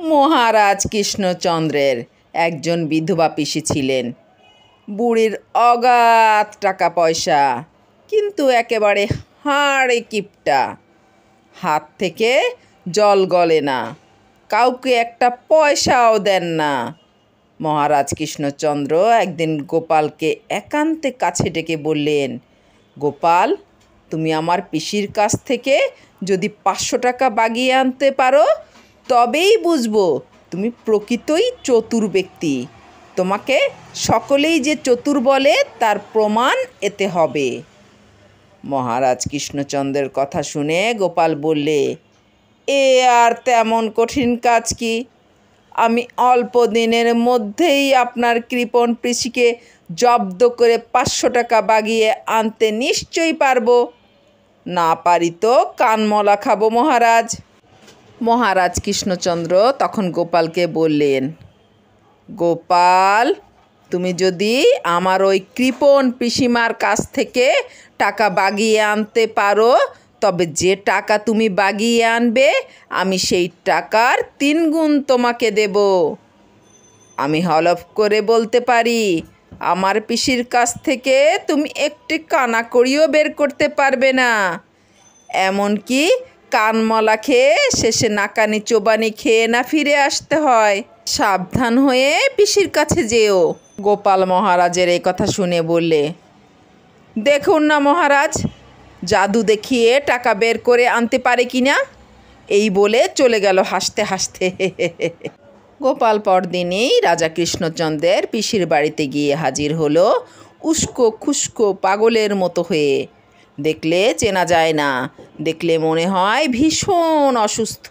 মহারাজ কৃষ্ণচন্দ্রের একজন বিধবা পিসি ছিলেন। বুড়ির অগাধ টাকা পয়সা, কিন্তু একেবারে হাড়ে কিপটা। হাত থেকে জল গলে না, কাউকে একটা পয়সাও দেন না। মহারাজ কৃষ্ণচন্দ্র একদিন গোপালকে একান্তে কাছে ডেকে বললেন, গোপাল, তুমি আমার পিসির কাছ থেকে যদি 500 টাকা বাগিয়ে আনতে পারো তবেই বুঝবো তুমি প্রকৃতই চতুর ব্যক্তি। তোমাকে সকলেই যে চতুর বলে তার প্রমাণ এতে হবে। মহারাজ কৃষ্ণচন্দ্রের কথা শুনে গোপাল বললে, এ আর তেমন কঠিন কাজ কি? আমি অল্প দিনের মধ্যেই আপনার কৃপণ পিসিকে জব্দ করে 500 টাকা বাগিয়ে আনতে নিশ্চয়ই পারবো। না পারি তো কানমলা খাবো মহারাজ। মহারাজ কৃষ্ণচন্দ্র তখন গোপালকে বললেন, গোপাল, তুমি যদি আমার ওই কৃপণ পিসিমার কাছ থেকে টাকা বাগিয়ে আনতে পারো তবে যে টাকা তুমি বাগিয়ে আনবে আমি সেই টাকার 3 গুণ তোমাকে দেব। আমি হলফ করে বলতে পারি, আমার পিসির কাছ থেকে তুমি একটি কানাকড়িও বের করতে পারবে না। এমনকি কানমলা খেয়ে শেষে নাকানি চোবানি খেয়ে না ফিরে আসতে হয়। সাবধান হয়ে পিসির কাছে যেও। গোপাল মহারাজের এই কথা শুনে বললে, দেখুন না মহারাজ, জাদু দেখিয়ে টাকা বের করে আনতে পারে কি না। এই বলে চলে গেল হাসতে হাসতে। গোপাল পরদিনই রাজা কৃষ্ণচন্দ্রের পিসির বাড়িতে গিয়ে হাজির হলো উস্কো খুস্কো পাগলের মতো হয়ে। দেখলে চেনা যায় না, দেখলে মনে হয় ভীষণ অসুস্থ।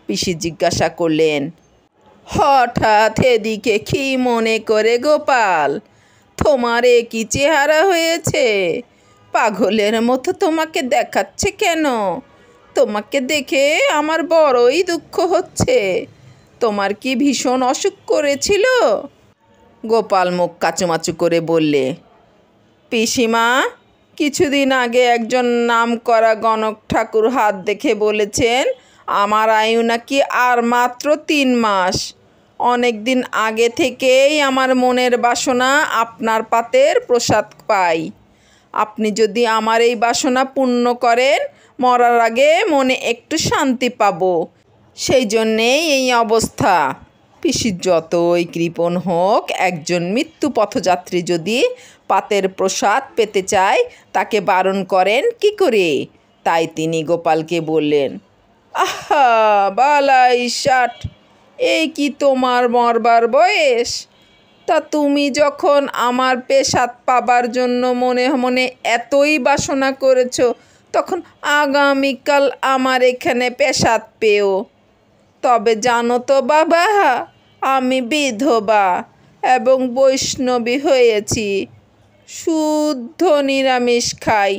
পিসি জিজ্ঞাসা করলেন, হঠাৎ এদিকে কি মনে করে গোপাল? তোমার এ কি চেহারা হয়েছে? পাগলের মতো তোমাকে দেখাচ্ছে কেন? তোমাকে দেখে আমার বড়ই দুঃখ হচ্ছে। তোমার কি ভীষণ অসুখ করেছিল? গোপাল মুখ কাচুমাচু করে বললে, পিসিমা, কিছুদিন আগে একজন নামকরা গণক ঠাকুর হাত দেখে বলেছেন আমার আয়ু নাকি আর মাত্র 3 মাস। অনেক দিন আগে থেকেই আমার মনের বাসনা আপনার পাতের প্রসাদ পাই। আপনি যদি আমার এই বাসনা পূর্ণ করেন মরার আগে মনে একটু শান্তি পাব। সেই জন্যেই এই অবস্থা। পিসির যতই কৃপণ হোক, একজন মৃত্যু পথযাত্রী যদি পাতের প্রসাদ পেতে চায় তাকে বারণ করেন কি করে? তাই তিনি গোপালকে বললেন, আহা বালাই ষাট, এই কি তোমার মরবার বয়স? তা তুমি যখন আমার পেশাদ পাবার জন্য মনে মনে এতই বাসনা করেছ, তখন আগামীকাল আমার এখানে পেশাদ পেও। তবে জানো তো বাবা, আমি বিধবা এবং বৈষ্ণবী হয়েছি, শুদ্ধ নিরামিষ খাই।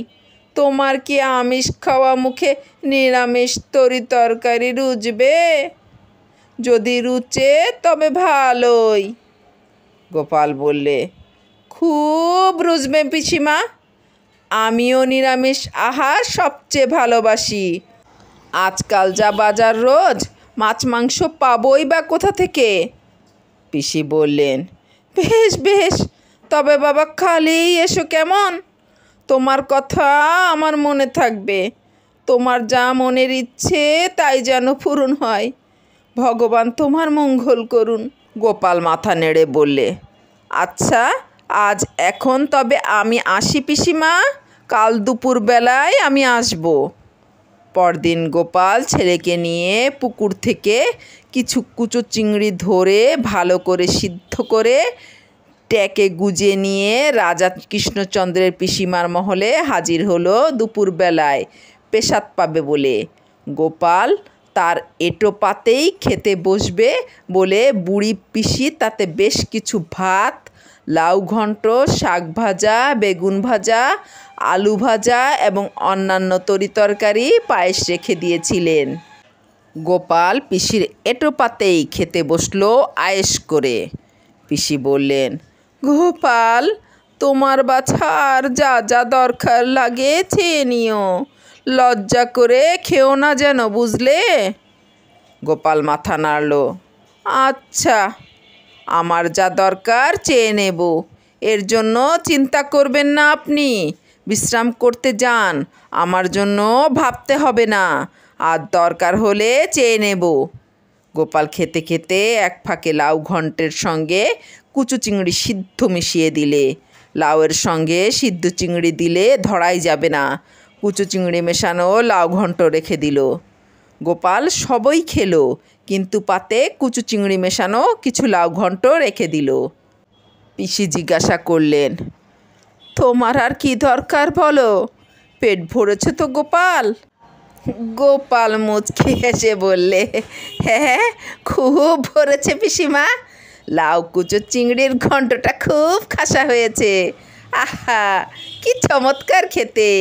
তোমার কি আমিষ খাওয়া মুখে নিরামিষ তরি তরকারি রুচবে? যদি রুচে তবে ভালোই। গোপাল বললে, খুব রুচবে পিসিমা। আমিও নিরামিষ আহার সবচেয়ে ভালোবাসি। আজকাল যা বাজার, রোজ মাছ মাংস পাবই বা কোথা থেকে? পিসি বললেন, বেশ বেশ, তবে বাবা খালিই এসো কেমন? তোমার কথা আমার মনে থাকবে। তোমার যা মনের ইচ্ছে তাই যেন পূরণ হয়। ভগবান তোমার মঙ্গল করুন। গোপাল মাথা নেড়ে বললে, আচ্ছা, আজ এখন তবে আমি আসি পিসিমা, কাল দুপুর বেলায় আমি আসব। পরদিন গোপাল ছেলেকে নিয়ে পুকুর থেকে কিছু কুচো চিংড়ি ধরে ভালো করে সিদ্ধ করে ট্যাকে গুজে নিয়ে রাজা কৃষ্ণচন্দ্রের পিসিমার মহলে হাজির হলো দুপুরবেলায় পেশাদ পাবে বলে। গোপাল তার এঁটো পাতেই খেতে বসবে বলে বুড়ি পিসি তাতে বেশ কিছু ভাত, লাউ ঘন্ট, শাক ভাজা, বেগুন ভাজা, আলু ভাজা এবং অন্যান্য তরিতরকারি পায়েস রেখে দিয়েছিলেন। গোপাল পিসির এঁটো পাতেই খেতে বসলো আয়েশ করে। পিসি বললেন, গোপাল, তোমার বাছার যা যা দরকার লাগে চেয়ে নিও, লজ্জা করে খেও না যেন, বুঝলে? গোপাল মাথা নাড়ল। আচ্ছা, আমার যা দরকার চেয়ে নেব, এর জন্য চিন্তা করবেন না আপনি। বিশ্রাম করতে যান, আমার জন্য ভাবতে হবে না, আর দরকার হলে চেয়ে নেব। গোপাল খেতে খেতে এক ফাঁকে লাউ ঘন্টের সঙ্গে কুচু চিংড়ি সিদ্ধ মিশিয়ে দিলে। লাউয়ের সঙ্গে সিদ্ধ চিংড়ি দিলে ধরাই যাবে না। কুচু চিংড়ি মেশানো লাউ ঘন্ট রেখে দিল। গোপাল সবই খেলো, কিন্তু পাতে কুচু চিংড়ি মেশানো কিছু লাউ ঘন্ট রেখে দিল। পিসি জিজ্ঞাসা করলেন, তোমার আর কি দরকার বলো? পেট ভরেছে তো গোপাল? গোপাল মুচকি হেসে বললে, হ্যাঁ, খুব ভরেছে পিসিমা। লাউ কুচো চিংড়ির ঘন্টটা খুব খাসা হয়েছে। আহা, কি চমৎকার খেতে!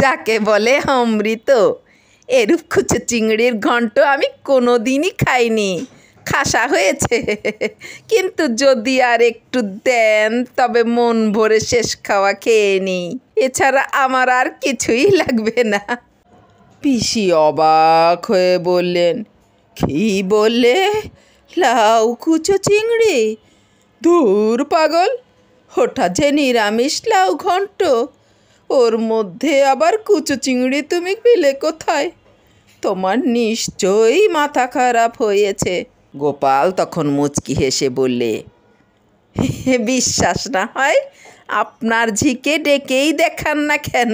যাকে বলে অমৃত। এরূপ কুচো চিংড়ির ঘন্ট আমি কোনো দিনই খাইনি। খাসা হয়েছে, কিন্তু যদি আর একটু দেন তবে মন ভরে শেষ খাওয়া খেয়ে নিই। এছাড়া আমার আর কিছুই লাগবে না। পিসি অবাক হয়ে বললেন, কি বললে? লাউ কুচো চিংড়ি? ধুর পাগল, ওটা যে নিরামিষ লাউ ঘন্ট, ওর মধ্যে আবার কুচো চিংড়ি তুমি পেলে কোথায়? তোমার নিশ্চয়ই মাথা খারাপ হয়েছে। গোপাল তখন মুচকি হেসে বললে, বিশ্বাস না হয় আপনার ঝিকে ডেকেই দেখান না কেন,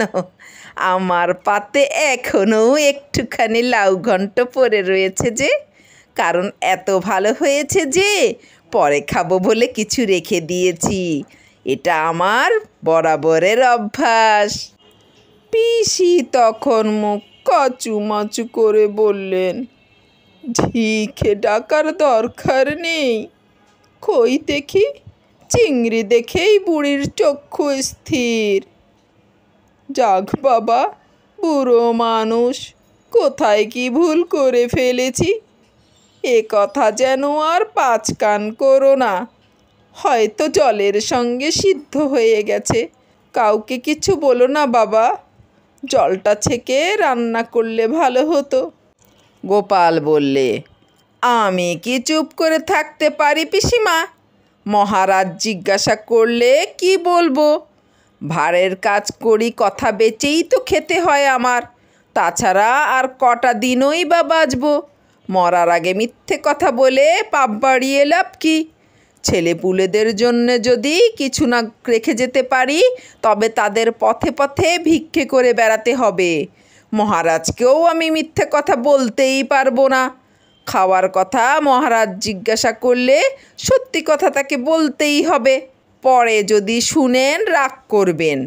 আমার পাতে এখনও একটুখানি লাউ ঘন্ট পড়ে রয়েছে যে। কারণ এত ভালো হয়েছে যে পরে খাবো বলে কিছু রেখে দিয়েছি। এটা আমার বরাবরের অভ্যাস। পিসি তখন মুখ কাচুমাচু করে বললেন, ঝিকে ডাকার দরকার নেই। কই দেখি, চিংড়ি দেখেই বুড়ির চক্ষু স্থির। যাক বাবা, বুড়ো মানুষ, কোথায় কি ভুল করে ফেলেছি এ কথা যেন আর পাঁচ কান করো না। হয়তো জলের সঙ্গে সিদ্ধ হয়ে গেছে। কাউকে কিছু বলো না বাবা, জলটা ছেঁকে রান্না করলে ভালো হতো। গোপাল বললে, আমি কি চুপ করে থাকতে পারি পিসিমা? মহারাজ জিজ্ঞাসা করলে কি বলবো? ভাঁড়ের কাজ করি, কথা বেচেই তো খেতে হয় আমার। তাছাড়া আর কটা দিনই বা বাঁচবো? মরার আগে মিথ্যে কথা বলে পাপ বাড়িয়ে লাভ কি? ছেলেপুলেদের জন্যে যদি কিছু না রেখে যেতে পারি, তবে তাদের পথে পথে ভিক্ষে করে বেড়াতে হবে। মহারাজকেও আমি মিথ্যে কথা বলতেই পারবো না। খাওয়ার কথা মহারাজ জিজ্ঞাসা করলে সত্যি কথা তাকে বলতেই হবে। পরে যদি শুনেন রাগ করবেন।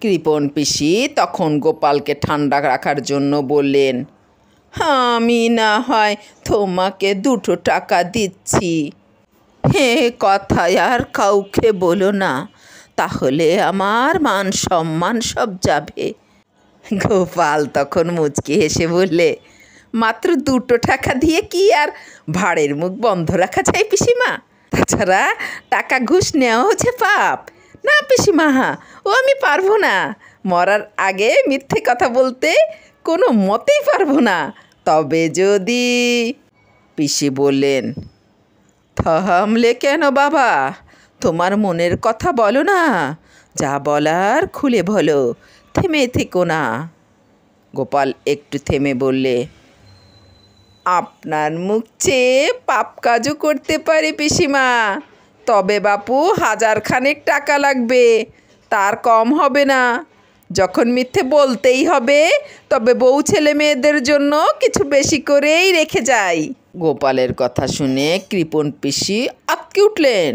কৃপণ পিসি তখন গোপালকে ঠান্ডা রাখার জন্য বললেন, আমি না হয় তোমাকে 2 টাকা দিচ্ছি। হে কথায় আর কাউকে বলো না, তাহলে আমার মান সম্মান সব যাবে। গোপাল তখন মুচকি হেসে বললে, মাত্র 2 টাকা দিয়ে কি আর ভাঁড়ের মুখ বন্ধ রাখা যায় পিসিমা? তাছাড়া টাকা ঘুষ নেওয়াও যে পাপ। না পিসিমা, ও আমি পারবো না। মরার আগে মিথ্যে কথা বলতে কোনো মতেই পারবো না। তবে যদি... পিসি বললেন, থামলে কেন বাবা? তোমার মনের কথা বলো না। যা বলার খুলে বলো, থেমে থেকো না। গোপাল একটু থেমে বললে, আপনার মুখ চেয়ে পাপ কাজও করতে পারি পিসিমা। তবে বাপু 1000 খানেক টাকা লাগবে, তার কম হবে না। যখন মিথ্যে বলতেই হবে, তবে বউ ছেলে মেয়েদের জন্য কিছু বেশি করেই রেখে যাই। গোপালের কথা শুনে কৃপণ পিসি আঁতকে উঠলেন।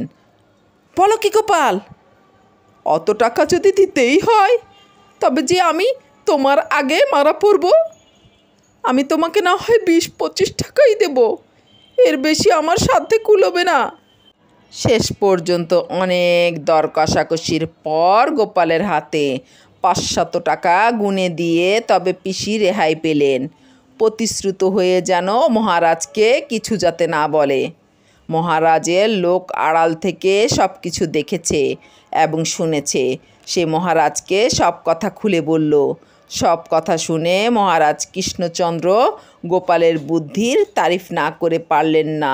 বলো কি গোপাল, অত টাকা যদি দিতেই হয়, তবে যে আমি তোমার আগে মারা পড়ব। আমি তোমাকে না হয় 20-25 টাকাই দেব, এর বেশি আমার সাধ্যে কুলোবে না। শেষ পর্যন্ত অনেক দর কষাকষির পর গোপালের হাতে 500 টাকা গুনে দিয়ে তবে পিসি রেহাই পেলেন, প্রতিশ্রুত হয়ে যেন মহারাজকে কিছু যাতে না বলে। মহারাজের লোক আড়াল থেকে সব কিছু দেখেছে এবং শুনেছে। সে মহারাজকে সব কথা খুলে বলল। সব কথা শুনে মহারাজ কৃষ্ণচন্দ্র গোপালের বুদ্ধির তারিফ না করে পারলেন না।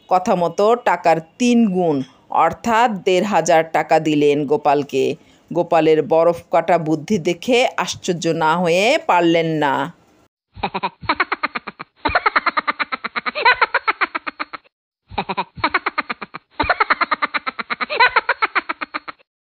কথা মতো টাকার 3 গুণ অর্থাৎ 1,500 টাকা দিলেন গোপালকে। গোপালের বরফ কাটা বুদ্ধি দেখে আশ্চর্য না হয়ে পারলেন না।